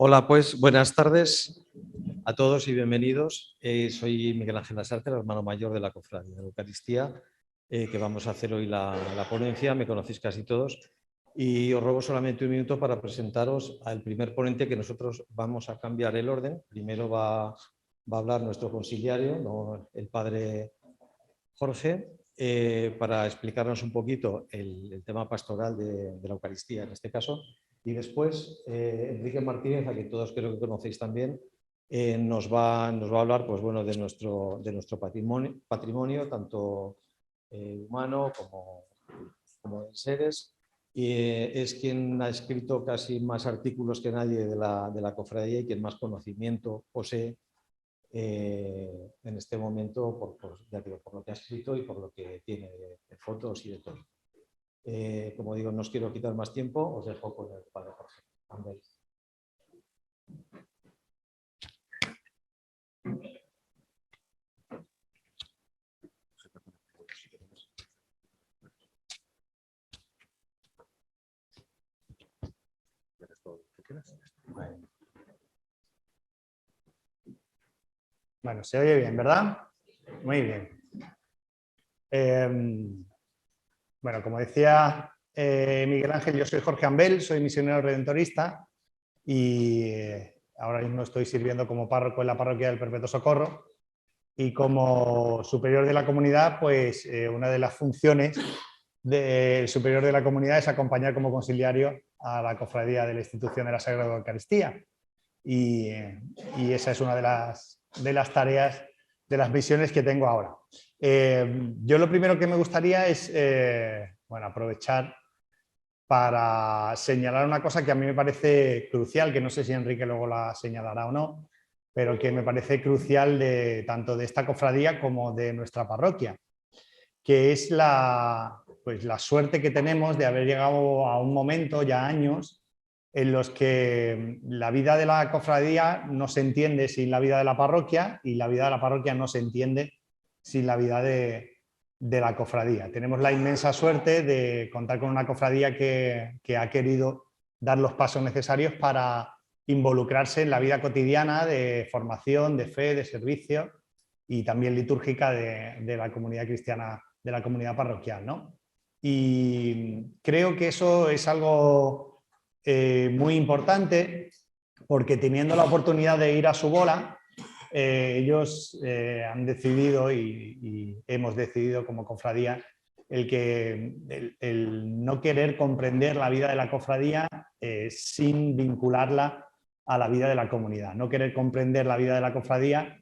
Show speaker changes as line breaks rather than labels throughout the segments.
Hola, pues buenas tardes a todos y bienvenidos. Soy Miguel Ángel Lasarte, el hermano mayor de la Cofradía de la Eucaristía, que vamos a hacer hoy la ponencia. Me conocéis casi todos y os robo solamente un minuto para presentaros al primer ponente, que nosotros vamos a cambiar el orden. Primero va a hablar nuestro conciliario, el padre Jorge, para explicarnos un poquito el tema pastoral de la Eucaristía en este caso. Y después Enrique Martínez, a quien todos creo que conocéis también, nos va a hablar pues, bueno, de nuestro patrimonio tanto humano como de seres. Y es quien ha escrito casi más artículos que nadie de la cofradía y quien más conocimiento posee en este momento ya digo, por lo que ha escrito y por lo que tiene de fotos y de todo. Como digo, no os quiero quitar más tiempo, os dejo con el padre Jorge. Andrés.
Bueno, se oye bien, ¿verdad? Muy bien. Bueno, como decía Miguel Ángel, yo soy Jorge Ambel, soy misionero redentorista y ahora mismo estoy sirviendo como párroco en la parroquia del Perpetuo Socorro, y como superior de la comunidad, pues una de las funciones del superior de la comunidad es acompañar como conciliario a la cofradía de la institución de la Sagrada Eucaristía. Y esa es una de las tareas, de las misiones que tengo ahora. Yo lo primero que me gustaría es aprovechar para señalar una cosa que a mí me parece crucial, que no sé si Enrique luego la señalará o no, pero que me parece crucial tanto de esta cofradía como de nuestra parroquia, que es la suerte que tenemos de haber llegado a un momento, ya años, en los que la vida de la cofradía no se entiende sin la vida de la parroquia y la vida de la parroquia no se entiende sin la vida de la cofradía. Tenemos la inmensa suerte de contar con una cofradía que ha querido dar los pasos necesarios para involucrarse en la vida cotidiana de formación, de fe, de servicio y también litúrgica de la comunidad cristiana, de la comunidad parroquial, ¿no? Y creo que eso es algo muy importante, porque teniendo la oportunidad de ir a su bola, ellos han decidido y hemos decidido como cofradía el no querer comprender la vida de la cofradía sin vincularla a la vida de la comunidad, no querer comprender la vida de la cofradía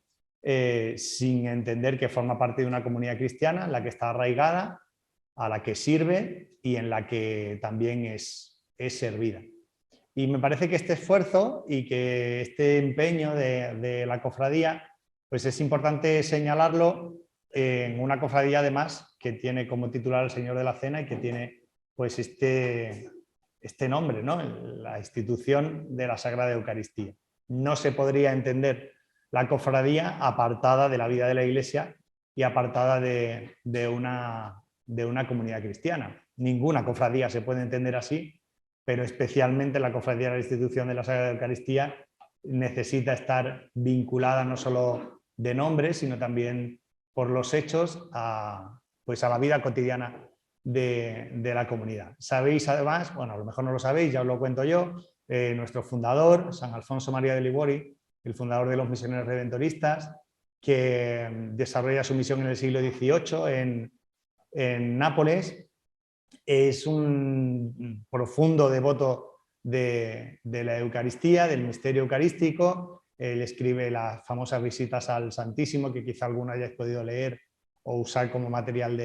sin entender que forma parte de una comunidad cristiana en la que está arraigada, a la que sirve y en la que también es servida. Y me parece que este esfuerzo y que este empeño de la cofradía, pues es importante señalarlo en una cofradía además que tiene como titular al Señor de la Cena y que tiene pues este nombre, ¿no? La institución de la Sagrada Eucaristía. No se podría entender la cofradía apartada de la vida de la Iglesia y apartada de una comunidad cristiana. Ninguna cofradía se puede entender así, pero especialmente la cofradía de la institución de la Sagrada Eucaristía necesita estar vinculada no solo de nombre, sino también por los hechos a la vida cotidiana de la comunidad. Sabéis además, bueno, a lo mejor no lo sabéis, ya os lo cuento yo, nuestro fundador, San Alfonso María de Liguori, el fundador de los misioneros redentoristas, que desarrolla su misión en el siglo XVIII en Nápoles, es un profundo devoto de la Eucaristía, del misterio eucarístico. Él escribe las famosas visitas al Santísimo, que quizá alguno hayáis podido leer o usar como material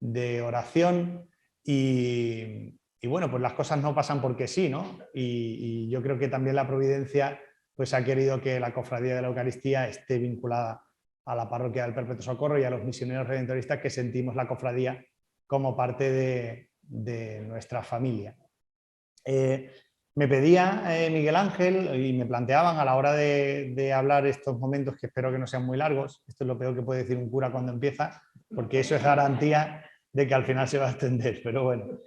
de oración. Y bueno, pues las cosas no pasan porque sí, ¿no? Y yo creo que también la providencia pues ha querido que la cofradía de la Eucaristía esté vinculada a la parroquia del Perpetuo Socorro y a los misioneros redentoristas que sentimos la cofradía como parte de nuestra familia. Me pedía Miguel Ángel y me planteaban a la hora de hablar estos momentos, que espero que no sean muy largos, esto es lo peor que puede decir un cura cuando empieza, porque eso es garantía de que al final se va a extender, pero bueno.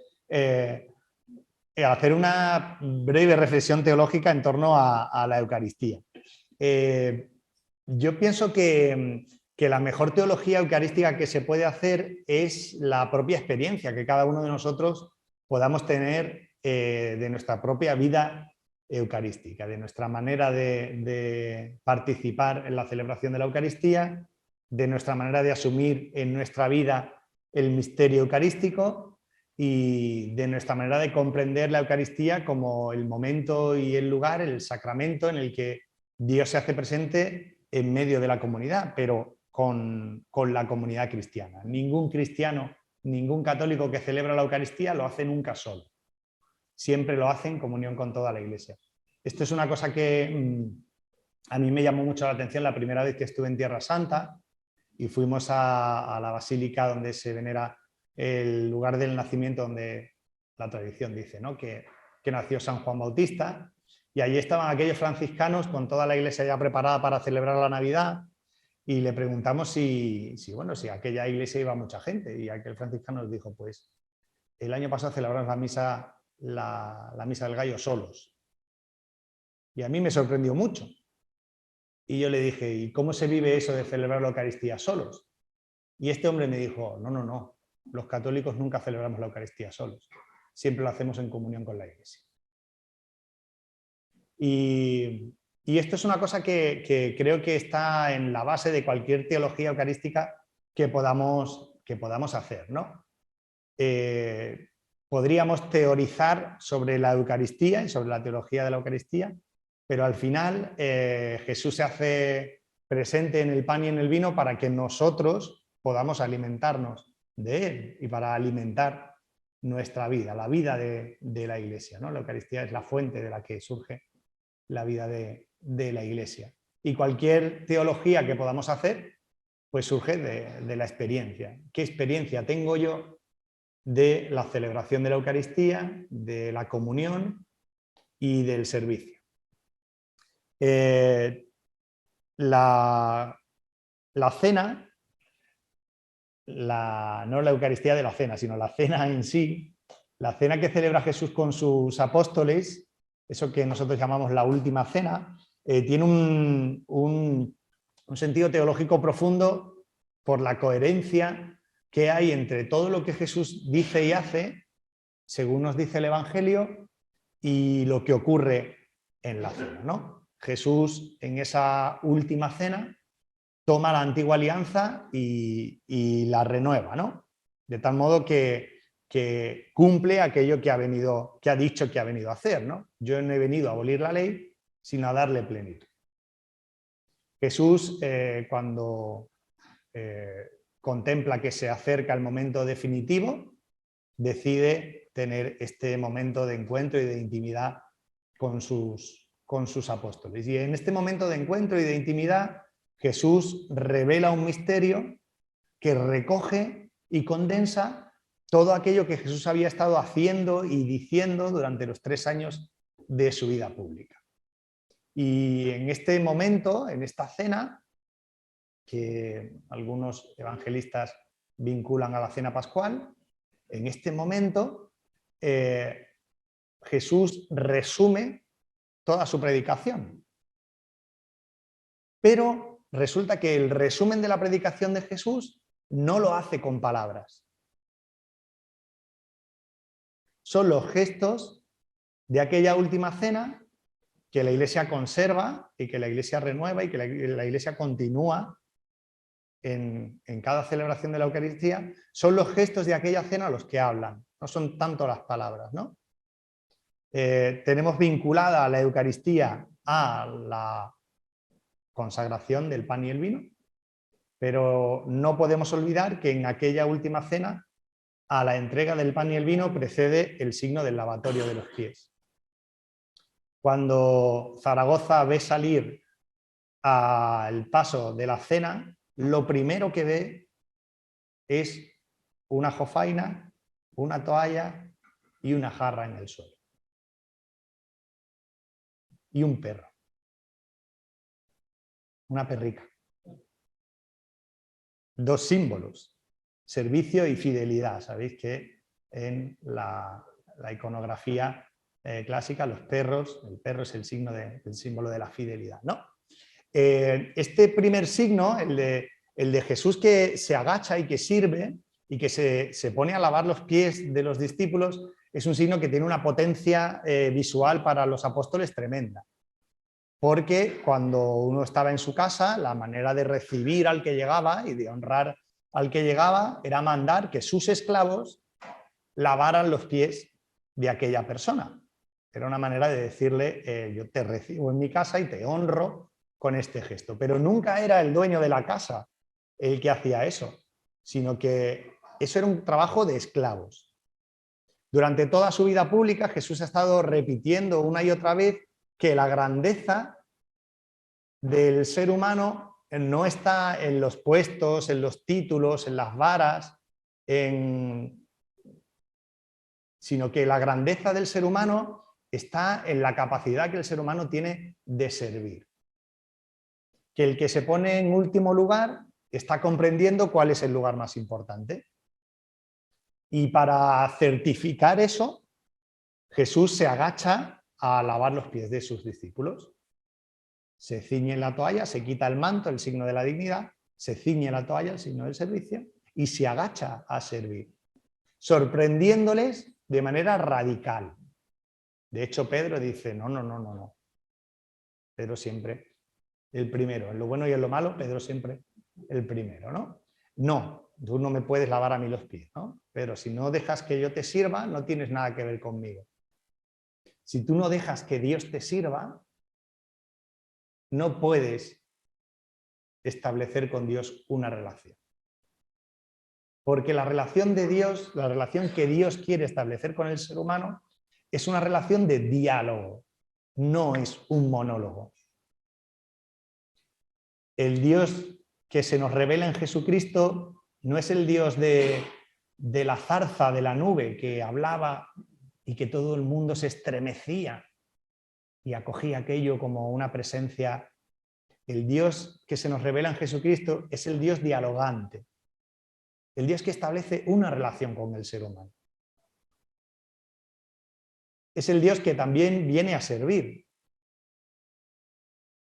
hacer una breve reflexión teológica en torno a la Eucaristía. Yo pienso que la mejor teología eucarística que se puede hacer es la propia experiencia que cada uno de nosotros podamos tener de nuestra propia vida eucarística, de nuestra manera de participar en la celebración de la Eucaristía, de nuestra manera de asumir en nuestra vida el misterio eucarístico y de nuestra manera de comprender la Eucaristía como el momento y el lugar, el sacramento en el que Dios se hace presente en medio de la comunidad, pero con la comunidad cristiana. Ningún cristiano, ningún católico que celebra la Eucaristía lo hace nunca solo. Siempre lo hace en comunión con toda la Iglesia. Esto es una cosa que a mí me llamó mucho la atención la primera vez que estuve en Tierra Santa y fuimos a la basílica donde se venera el lugar del nacimiento, donde la tradición dice, ¿no?, que nació San Juan Bautista, y allí estaban aquellos franciscanos con toda la iglesia ya preparada para celebrar la Navidad, y le preguntamos si a aquella iglesia iba mucha gente, y aquel franciscano nos dijo, pues el año pasado celebramos la misa del gallo solos. Y a mí me sorprendió mucho. Y yo le dije, ¿y cómo se vive eso de celebrar la Eucaristía solos? Y este hombre me dijo, no, los católicos nunca celebramos la Eucaristía solos, siempre lo hacemos en comunión con la Iglesia. Y esto es una cosa que creo que está en la base de cualquier teología eucarística que podamos hacer, ¿no? Podríamos teorizar sobre la Eucaristía y sobre la teología de la Eucaristía, pero al final Jesús se hace presente en el pan y en el vino para que nosotros podamos alimentarnos de él y para alimentar nuestra vida, la vida de la Iglesia, ¿no? La Eucaristía es la fuente de la que surge la vida de la Iglesia. Y cualquier teología que podamos hacer, pues surge de la experiencia. ¿Qué experiencia tengo yo de la celebración de la Eucaristía, de la comunión y del servicio? La cena, no la Eucaristía de la cena, sino la cena en sí, la cena que celebra Jesús con sus apóstoles, eso que nosotros llamamos la última cena, tiene un sentido teológico profundo por la coherencia que hay entre todo lo que Jesús dice y hace, según nos dice el Evangelio, y lo que ocurre en la cena, ¿no? Jesús, en esa última cena, toma la antigua alianza y la renueva, ¿no? De tal modo que cumple aquello que ha dicho que ha venido a hacer, ¿no? Yo no he venido a abolir la ley, sino a darle plenitud. Jesús, cuando contempla que se acerca el momento definitivo, decide tener este momento de encuentro y de intimidad con sus apóstoles. Y en este momento de encuentro y de intimidad, Jesús revela un misterio que recoge y condensa todo aquello que Jesús había estado haciendo y diciendo durante los 3 años de su vida pública. Y en este momento, en esta cena, que algunos evangelistas vinculan a la cena pascual, en este momento Jesús resume toda su predicación. Pero resulta que el resumen de la predicación de Jesús no lo hace con palabras. Son los gestos de aquella última cena que la Iglesia conserva y que la Iglesia renueva y que la Iglesia continúa en cada celebración de la Eucaristía. Son los gestos de aquella cena los que hablan, no son tanto las palabras, ¿no? Tenemos vinculada a la Eucaristía a la consagración del pan y el vino, pero no podemos olvidar que en aquella última cena a la entrega del pan y el vino precede el signo del lavatorio de los pies. Cuando Zaragoza ve salir al paso de la cena, lo primero que ve es una jofaina, una toalla y una jarra en el suelo. Y un perro. Una perrica. 2 símbolos, servicio y fidelidad. Sabéis que en la la iconografía clásica, los perros, el perro es el símbolo de la fidelidad, ¿no? Este primer signo, el de Jesús que se agacha y que sirve y que se pone a lavar los pies de los discípulos, es un signo que tiene una potencia visual para los apóstoles tremenda. Porque cuando uno estaba en su casa, la manera de recibir al que llegaba y de honrar al que llegaba era mandar que sus esclavos lavaran los pies de aquella persona. Era una manera de decirle, yo te recibo en mi casa y te honro con este gesto. Pero nunca era el dueño de la casa el que hacía eso, sino que eso era un trabajo de esclavos. Durante toda su vida pública, Jesús ha estado repitiendo una y otra vez que la grandeza del ser humano no está en los puestos, en los títulos, en las varas, sino que la grandeza del ser humano está en la capacidad que el ser humano tiene de servir. Que el que se pone en último lugar está comprendiendo cuál es el lugar más importante. Y para certificar eso, Jesús se agacha a lavar los pies de sus discípulos. Se ciñe en la toalla, se quita el manto, el signo de la dignidad, se ciñe la toalla, el signo del servicio, y se agacha a servir, sorprendiéndoles de manera radical. De hecho, Pedro dice, no. Pedro siempre el primero. En lo bueno y en lo malo, Pedro siempre el primero, ¿no? No, tú no me puedes lavar a mí los pies, ¿no? Pero si no dejas que yo te sirva, no tienes nada que ver conmigo. Si tú no dejas que Dios te sirva, no puedes establecer con Dios una relación. Porque la relación de Dios, la relación que Dios quiere establecer con el ser humano, es una relación de diálogo, no es un monólogo. El Dios que se nos revela en Jesucristo no es el Dios de la zarza, de la nube, que hablaba y que todo el mundo se estremecía y acogía aquello como una presencia. El Dios que se nos revela en Jesucristo es el Dios dialogante, el Dios que establece una relación con el ser humano. Es el Dios que también viene a servir.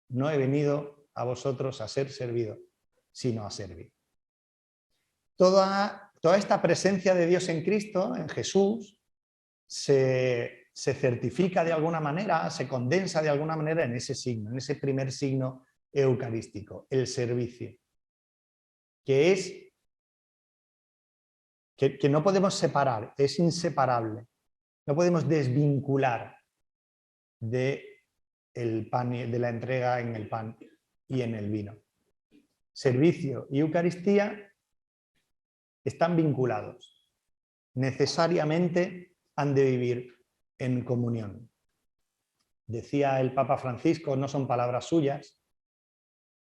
No he venido a vosotros a ser servido, sino a servir. Toda esta presencia de Dios en Cristo, en Jesús, se certifica de alguna manera, se condensa de alguna manera en ese signo, en ese primer signo eucarístico, el servicio, que no podemos separar, es inseparable, no podemos desvincular de la entrega en el pan y en el vino. Servicio y Eucaristía están vinculados, necesariamente han de vivir en comunión. Decía el Papa Francisco, no son palabras suyas,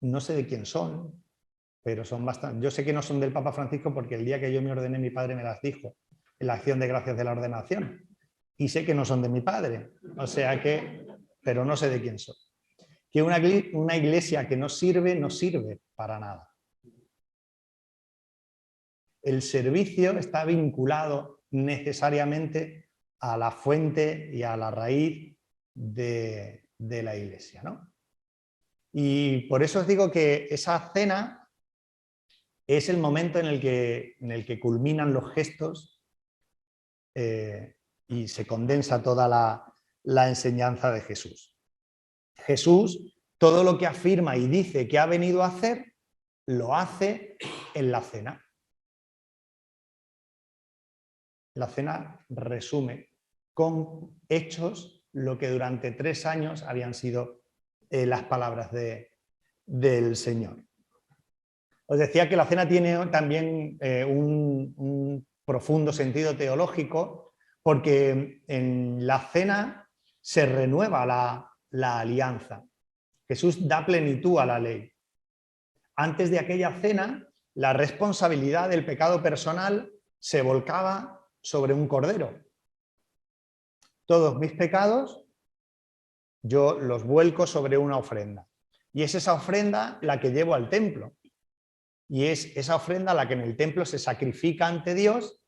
no sé de quién son, pero son bastante. Yo sé que no son del Papa Francisco porque el día que yo me ordené mi padre me las dijo en la acción de gracias de la ordenación. Y sé que no son de mi padre, o sea que, pero no sé de quién son. Que una iglesia que no sirve para nada. El servicio está vinculado necesariamente a la fuente y a la raíz de la iglesia, ¿no? Y por eso os digo que esa cena es el momento en el que culminan los gestos y se condensa toda la enseñanza de Jesús. Jesús, todo lo que afirma y dice que ha venido a hacer, lo hace en la cena. La cena resume con hechos lo que durante 3 años habían sido las palabras del Señor. Os decía que la cena tiene también un profundo sentido teológico, porque en la cena se renueva la alianza. Jesús da plenitud a la ley. Antes de aquella cena, la responsabilidad del pecado personal se volcaba sobre un cordero. Todos mis pecados yo los vuelco sobre una ofrenda. Y es esa ofrenda la que llevo al templo. Y es esa ofrenda la que en el templo se sacrifica ante Dios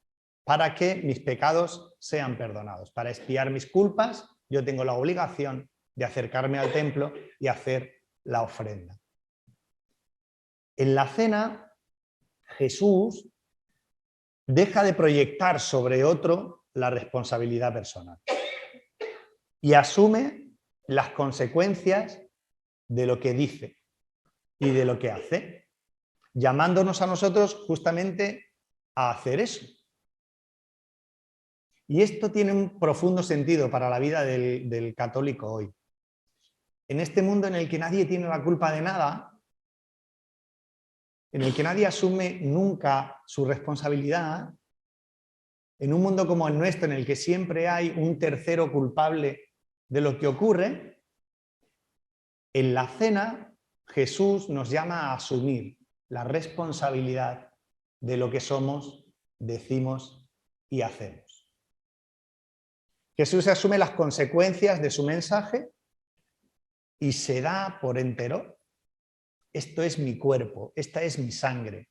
para que mis pecados sean perdonados. Para expiar mis culpas, yo tengo la obligación de acercarme al templo y hacer la ofrenda. En la cena, Jesús deja de proyectar sobre otro la responsabilidad personal y asume las consecuencias de lo que dice y de lo que hace, llamándonos a nosotros justamente a hacer eso. Y esto tiene un profundo sentido para la vida del católico hoy. En este mundo en el que nadie tiene la culpa de nada, en el que nadie asume nunca su responsabilidad, en un mundo como el nuestro, en el que siempre hay un tercero culpable de lo que ocurre, en la cena Jesús nos llama a asumir la responsabilidad de lo que somos, decimos y hacemos. Jesús asume las consecuencias de su mensaje y se da por entero. Esto es mi cuerpo, esta es mi sangre,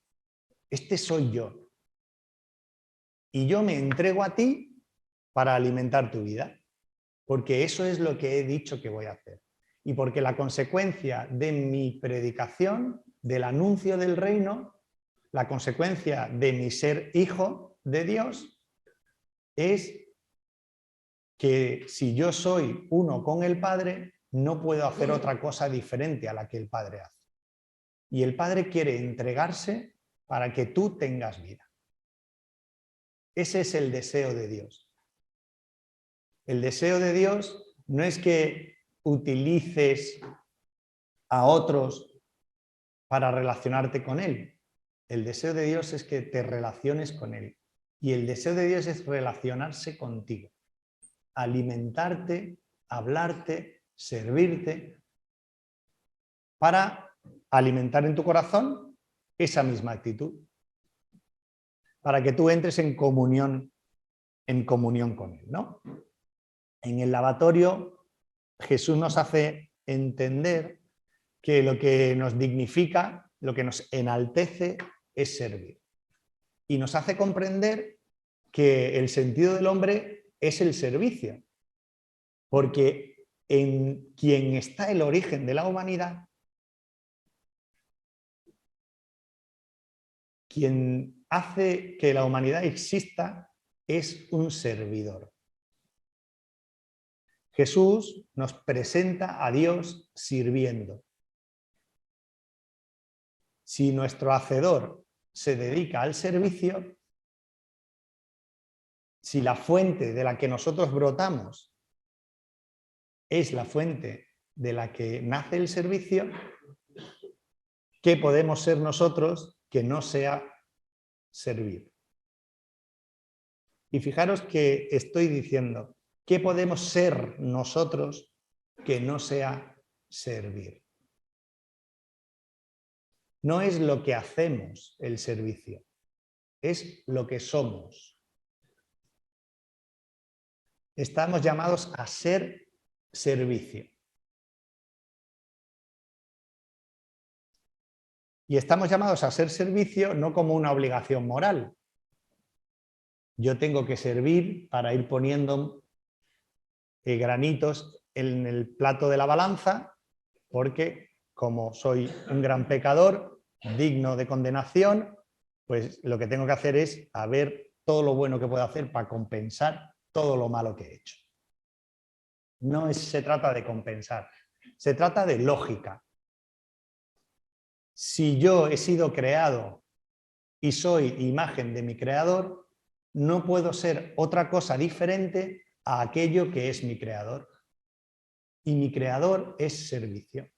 este soy yo. Y yo me entrego a ti para alimentar tu vida, porque eso es lo que he dicho que voy a hacer. Y porque la consecuencia de mi predicación, del anuncio del reino, la consecuencia de mi ser hijo de Dios, es que si yo soy uno con el Padre, no puedo hacer otra cosa diferente a la que el Padre hace. Y el Padre quiere entregarse para que tú tengas vida. Ese es el deseo de Dios. El deseo de Dios no es que utilices a otros para relacionarte con Él. El deseo de Dios es que te relaciones con Él. Y el deseo de Dios es relacionarse contigo, alimentarte, hablarte, servirte, para alimentar en tu corazón esa misma actitud, para que tú entres en comunión con Él, ¿no? En el lavatorio, Jesús nos hace entender que lo que nos dignifica, lo que nos enaltece, es servir. Y nos hace comprender que el sentido del hombre es el servicio, porque en quien está el origen de la humanidad, quien hace que la humanidad exista es un servidor. Jesús nos presenta a Dios sirviendo. Si nuestro hacedor se dedica al servicio, si la fuente de la que nosotros brotamos es la fuente de la que nace el servicio, ¿qué podemos ser nosotros que no sea servir? Y fijaros que estoy diciendo, ¿qué podemos ser nosotros que no sea servir? No es lo que hacemos el servicio, es lo que somos. Estamos llamados a ser servicio. Y estamos llamados a ser servicio no como una obligación moral. Yo tengo que servir para ir poniendo granitos en el plato de la balanza, porque como soy un gran pecador, digno de condenación, pues lo que tengo que hacer es a ver todo lo bueno que puedo hacer para compensar todo lo malo que he hecho. No se trata de compensar, se trata de lógica. Si yo he sido creado y soy imagen de mi creador, no puedo ser otra cosa diferente a aquello que es mi creador. Y mi creador es servicio.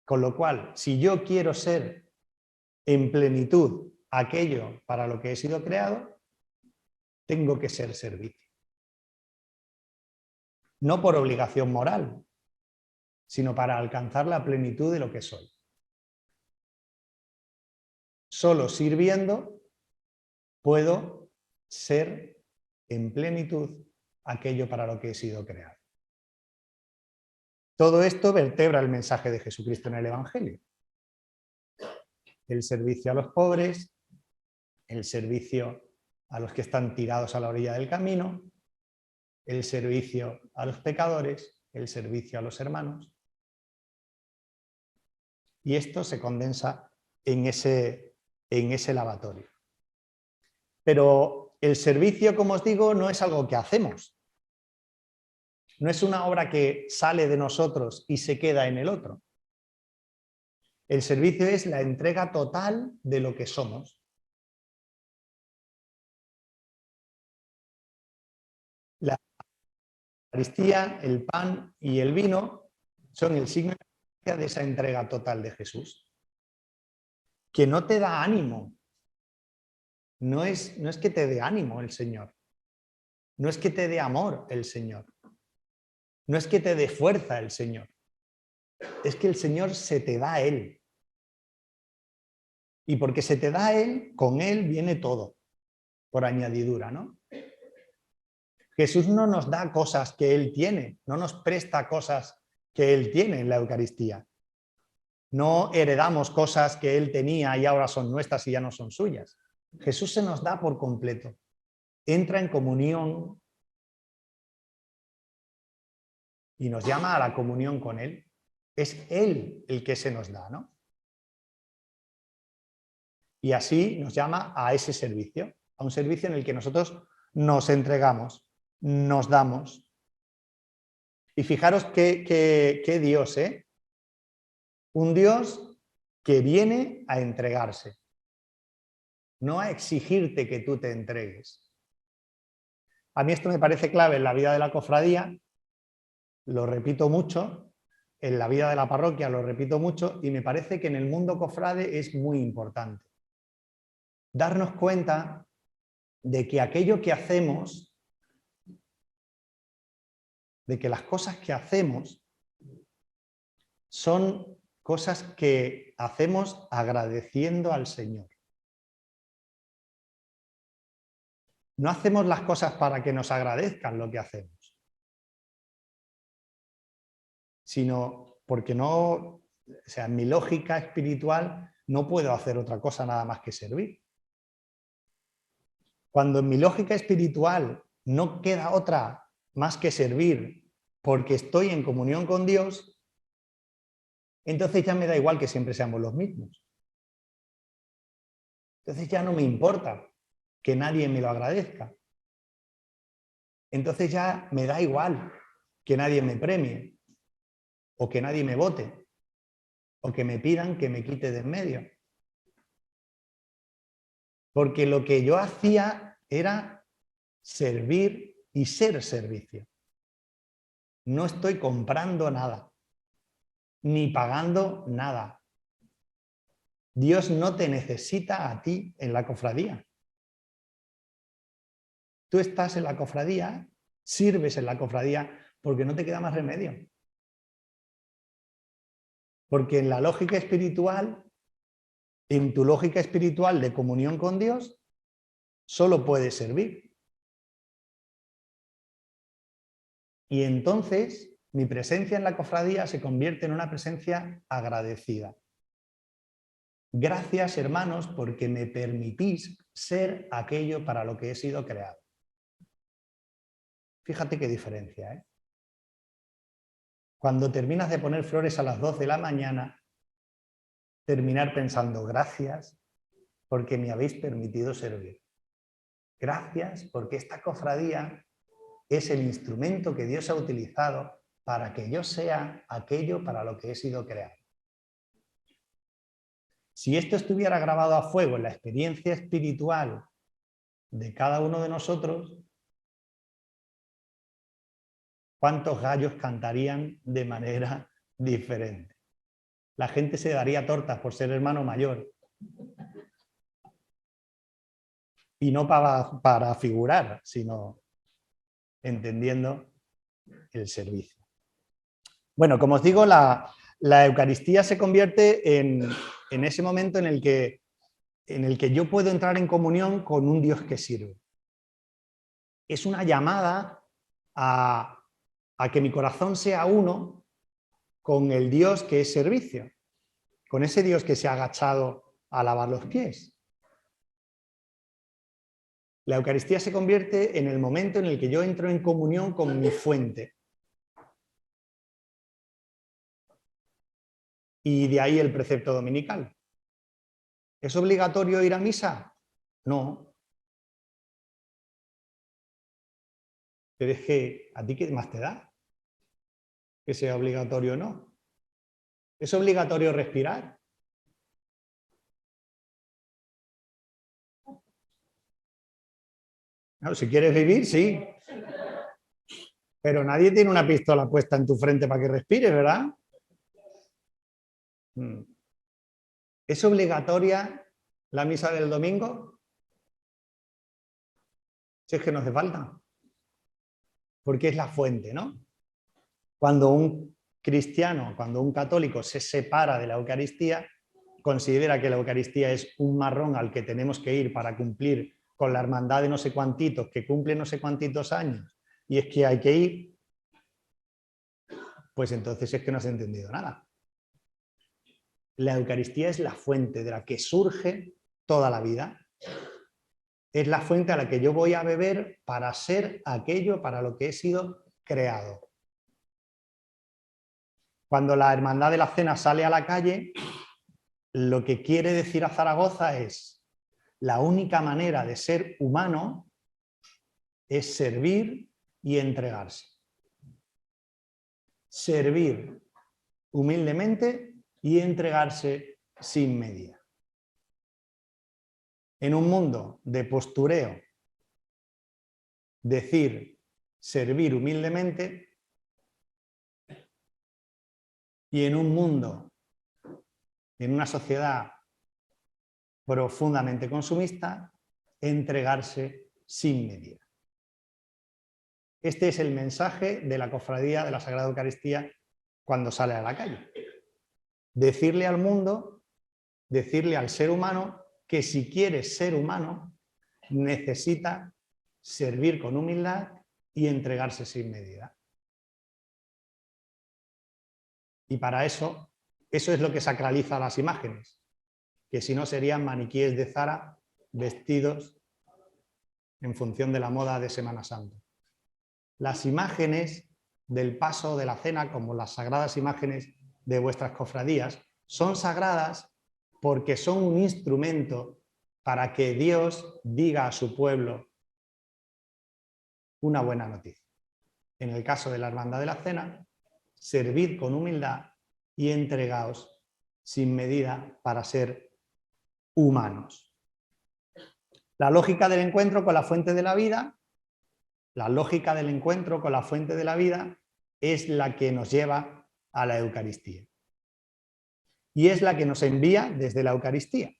Con lo cual, si yo quiero ser en plenitud aquello para lo que he sido creado, tengo que ser servicio. No por obligación moral, sino para alcanzar la plenitud de lo que soy. Solo sirviendo puedo ser en plenitud aquello para lo que he sido creado. Todo esto vertebra el mensaje de Jesucristo en el Evangelio. El servicio a los pobres, el servicio a los que están tirados a la orilla del camino, el servicio a los pecadores, el servicio a los hermanos. Y esto se condensa en ese lavatorio. Pero el servicio, como os digo, no es algo que hacemos. No es una obra que sale de nosotros y se queda en el otro. El servicio es la entrega total de lo que somos. La Eucaristía, el pan y el vino son el signo de esa entrega total de Jesús, que no te da ánimo. No es que te dé ánimo el Señor. No es que te dé amor el Señor. No es que te dé fuerza el Señor. Es que el Señor se te da a Él. Y porque se te da a Él, con Él viene todo, por añadidura, ¿no? Jesús no nos da cosas que Él tiene, no nos presta cosas que Él tiene en la Eucaristía. No heredamos cosas que Él tenía y ahora son nuestras y ya no son suyas. Jesús se nos da por completo. Entra en comunión y nos llama a la comunión con Él. Es Él el que se nos da, ¿no? Y así nos llama a ese servicio, a un servicio en el que nosotros nos entregamos, nos damos. Y fijaros qué Dios, ¿eh? Un Dios que viene a entregarse, no a exigirte que tú te entregues. A mí esto me parece clave en la vida de la cofradía, lo repito mucho, en la vida de la parroquia lo repito mucho, y me parece que en el mundo cofrade es muy importante. Darnos cuenta de que aquello que hacemos, de que las cosas que hacemos son cosas que hacemos agradeciendo al Señor. No hacemos las cosas para que nos agradezcan lo que hacemos, sino porque no, o sea, en mi lógica espiritual no puedo hacer otra cosa nada más que servir. Cuando en mi lógica espiritual no queda otra más que servir porque estoy en comunión con Dios, entonces ya me da igual que siempre seamos los mismos. Entonces ya no me importa que nadie me lo agradezca. Entonces ya me da igual que nadie me premie, o que nadie me vote, o que me pidan que me quite de en medio. Porque lo que yo hacía era servir y ser servicio. No estoy comprando nada, ni pagando nada. Dios no te necesita a ti en la cofradía. Tú estás en la cofradía, sirves en la cofradía, porque no te queda más remedio. Porque en la lógica espiritual, en tu lógica espiritual de comunión con Dios, solo puedes servir. Y entonces mi presencia en la cofradía se convierte en una presencia agradecida. Gracias, hermanos, porque me permitís ser aquello para lo que he sido creado. Fíjate qué diferencia, ¿eh? Cuando terminas de poner flores a las 12 de la mañana, terminar pensando gracias porque me habéis permitido servir. Gracias porque esta cofradía es el instrumento que Dios ha utilizado para que yo sea aquello para lo que he sido creado. Si esto estuviera grabado a fuego en la experiencia espiritual de cada uno de nosotros, ¿cuántos gallos cantarían de manera diferente? La gente se daría tortas por ser hermano mayor. Y no para figurar, sino entendiendo el servicio. Bueno, como os digo, la Eucaristía se convierte en ese momento en el que yo puedo entrar en comunión con un Dios que sirve. Es una llamada a que mi corazón sea uno con el Dios que es servicio, con ese Dios que se ha agachado a lavar los pies. La Eucaristía se convierte en el momento en el que yo entro en comunión con mi fuente. Y de ahí el precepto dominical. ¿Es obligatorio ir a misa? No. Pero es que, ¿a ti qué más te da? Que sea obligatorio o no. ¿Es obligatorio respirar? No, si quieres vivir, sí. Pero nadie tiene una pistola puesta en tu frente para que respires, ¿verdad? ¿Es obligatoria la misa del domingo? Si es que no hace falta. Porque es la fuente, ¿no? Cuando un cristiano, cuando un católico se separa de la Eucaristía, considera que la Eucaristía es un marrón al que tenemos que ir para cumplir con la hermandad de no sé cuantitos, que cumple no sé cuantitos años, y es que hay que ir, pues entonces es que no has entendido nada. La Eucaristía es la fuente de la que surge toda la vida. Es la fuente a la que yo voy a beber para ser aquello para lo que he sido creado. Cuando la Hermandad de la Cena sale a la calle, lo que quiere decir a Zaragoza es: la única manera de ser humano es servir y entregarse. Servir humildemente y entregarse sin medida. En un mundo de postureo, decir servir humildemente, y en un mundo, en una sociedad profundamente consumista, entregarse sin medida. Este es el mensaje de la Cofradía de la Sagrada Eucaristía cuando sale a la calle. Decirle al mundo, decirle al ser humano que si quiere ser humano necesita servir con humildad y entregarse sin medida. Y para eso, eso es lo que sacraliza las imágenes, que si no serían maniquíes de Zara vestidos en función de la moda de Semana Santa. Las imágenes del paso de la cena, como las sagradas imágenes de vuestras cofradías, son sagradas porque son un instrumento para que Dios diga a su pueblo una buena noticia. En el caso de la Hermandad de la Cena, servid con humildad y entregaos sin medida para ser humanos. La lógica del encuentro con la fuente de la vida, la lógica del encuentro con la fuente de la vida es la que nos lleva a la Eucaristía. Y es la que nos envía desde la Eucaristía.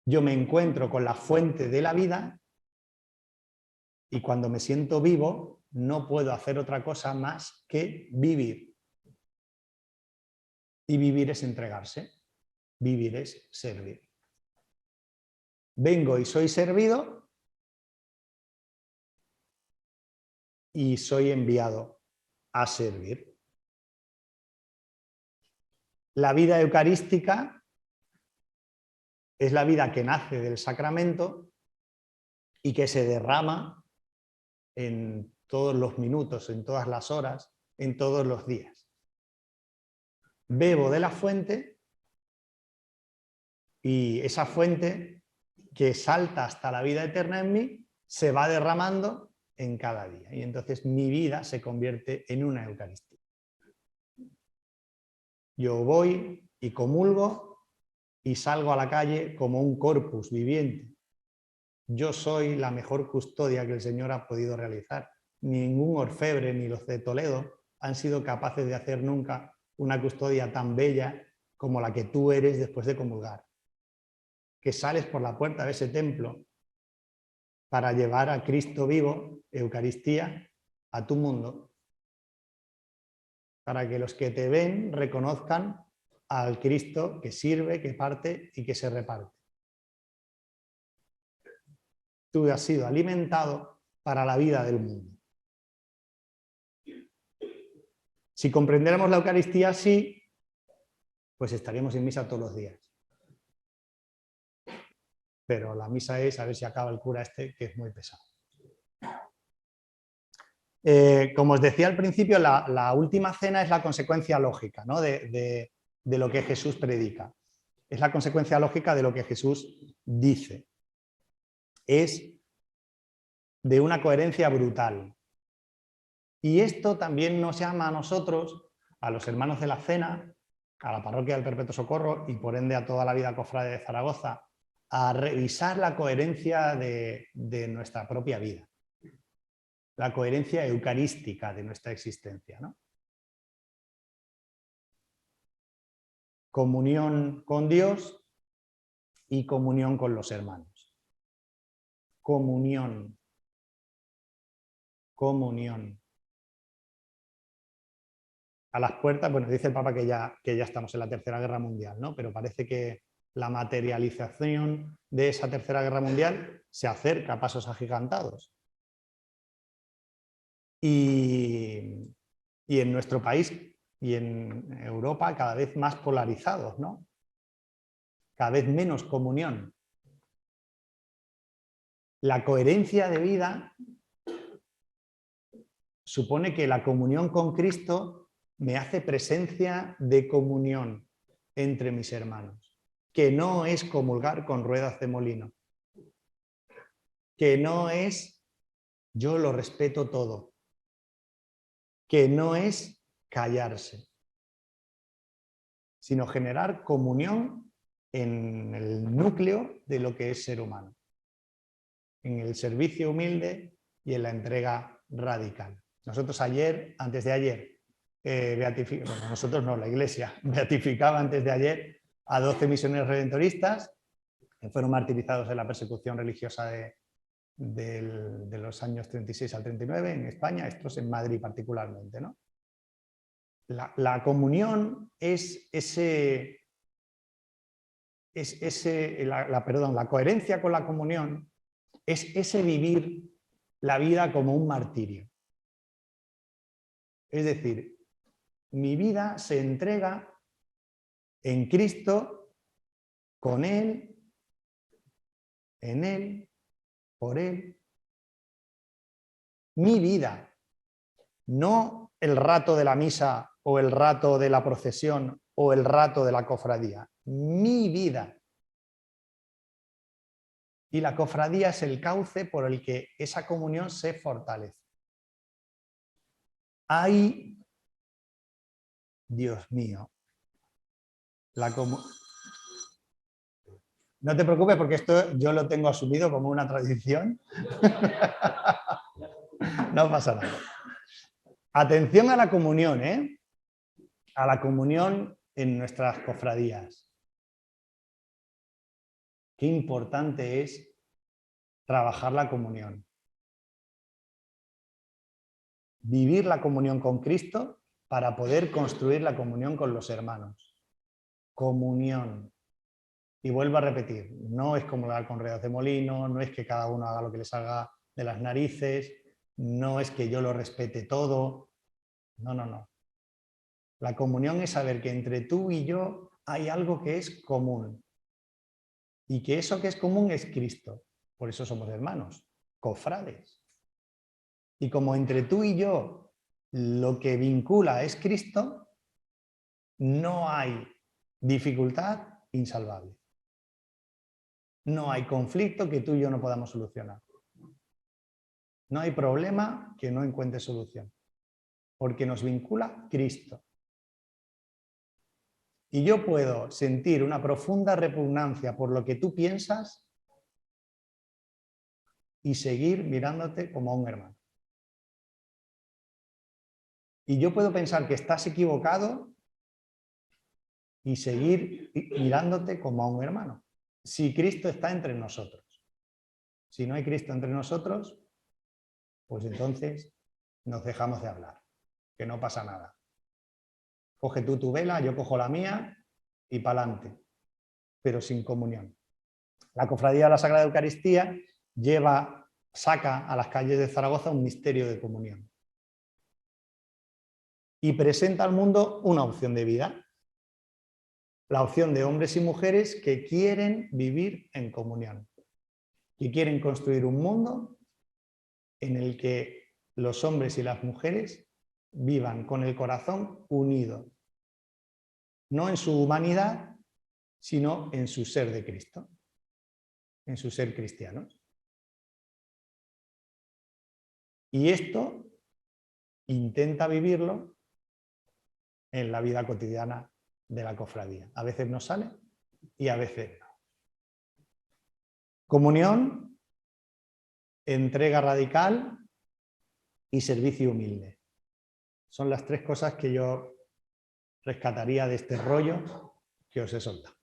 Yo me encuentro con la fuente de la vida y cuando me siento vivo no puedo hacer otra cosa más que vivir. Y vivir es entregarse, vivir es servir. Vengo y soy servido y soy enviado a servir. La vida eucarística es la vida que nace del sacramento y que se derrama en todos los minutos, en todas las horas, en todos los días. Bebo de la fuente y esa fuente que salta hasta la vida eterna en mí se va derramando en cada día. Y entonces mi vida se convierte en una Eucaristía. Yo voy y comulgo y salgo a la calle como un corpus viviente. Yo soy la mejor custodia que el Señor ha podido realizar. Ningún orfebre ni los de Toledo han sido capaces de hacer nunca una custodia tan bella como la que tú eres después de comulgar. Que sales por la puerta de ese templo para llevar a Cristo vivo, Eucaristía, a tu mundo, para que los que te ven reconozcan al Cristo que sirve, que parte y que se reparte. Tú has sido alimentado para la vida del mundo. Si comprendiéramos la Eucaristía así, pues estaríamos en misa todos los días. pero la misa es a ver si acaba el cura este, que es muy pesado. Como os decía al principio, la última cena es la consecuencia lógica, ¿no? de lo que Jesús predica. Es la consecuencia lógica de lo que Jesús dice. Es de una coherencia brutal. Y esto también nos llama a nosotros, a los hermanos de la cena, a la parroquia del Perpetuo Socorro y por ende a toda la vida cofrade de Zaragoza, a revisar la coherencia de nuestra propia vida. La coherencia eucarística de nuestra existencia, ¿no? Comunión con Dios y comunión con los hermanos. Comunión. Comunión. A las puertas, bueno, dice el Papa que ya estamos en la Tercera Guerra Mundial, ¿no? Pero parece que la materialización de esa Tercera Guerra Mundial se acerca a pasos agigantados. Y en nuestro país y en Europa cada vez más polarizados, ¿no? Cada vez menos comunión. La coherencia de vida supone que la comunión con Cristo me hace presencia de comunión entre mis hermanos, que no es comulgar con ruedas de molino, que no es yo lo respeto todo, que no es callarse, sino generar comunión en el núcleo de lo que es ser humano, en el servicio humilde y en la entrega radical. Nosotros ayer, antes de ayer, bueno, nosotros no, la Iglesia beatificaba antes de ayer a 12 misioneros redentoristas que fueron martirizados en la persecución religiosa de los años 36 al 39 en España, estos en Madrid particularmente, ¿no? La comunión es la coherencia con la comunión es ese vivir la vida como un martirio. Es decir, mi vida se entrega en Cristo, con Él, en Él, por Él. Mi vida, no el rato de la misa o el rato de la procesión o el rato de la cofradía. Mi vida. Y la cofradía es el cauce por el que esa comunión se fortalece. Ay, Dios mío, no te preocupes porque esto yo lo tengo asumido como una tradición. No pasa nada. Atención a la comunión, ¿eh? A la comunión en nuestras cofradías. Qué importante es trabajar la comunión. Vivir la comunión con Cristo para poder construir la comunión con los hermanos. Comunión. Y vuelvo a repetir, no es comulgar con ruedas de molino, no es que cada uno haga lo que le salga de las narices, no es que yo lo respete todo. No, no, no. La comunión es saber que entre tú y yo hay algo que es común. Y que eso que es común es Cristo. Por eso somos hermanos, cofrades. Y como entre tú y yo lo que vincula es Cristo, no hay dificultad insalvable. No hay conflicto que tú y yo no podamos solucionar. No hay problema que no encuentre solución. Porque nos vincula Cristo. Y yo puedo sentir una profunda repugnancia por lo que tú piensas y seguir mirándote como a un hermano. Y yo puedo pensar que estás equivocado y seguir mirándote como a un hermano. Si Cristo está entre nosotros. Si no hay Cristo entre nosotros, pues entonces nos dejamos de hablar, que no pasa nada. Coge tú tu vela, yo cojo la mía y pa'lante, pero sin comunión. La Cofradía de la Sagrada Eucaristía saca a las calles de Zaragoza un misterio de comunión y presenta al mundo una opción de vida, la opción de hombres y mujeres que quieren vivir en comunión. que quieren construir un mundo en el que los hombres y las mujeres vivan con el corazón unido, no en su humanidad, sino en su ser de Cristo, en su ser cristianos. Y esto intenta vivirlo en la vida cotidiana de la cofradía. A veces nos sale y a veces no. Comunión, entrega radical y servicio humilde. Son las tres cosas que yo rescataría de este rollo que os he soltado.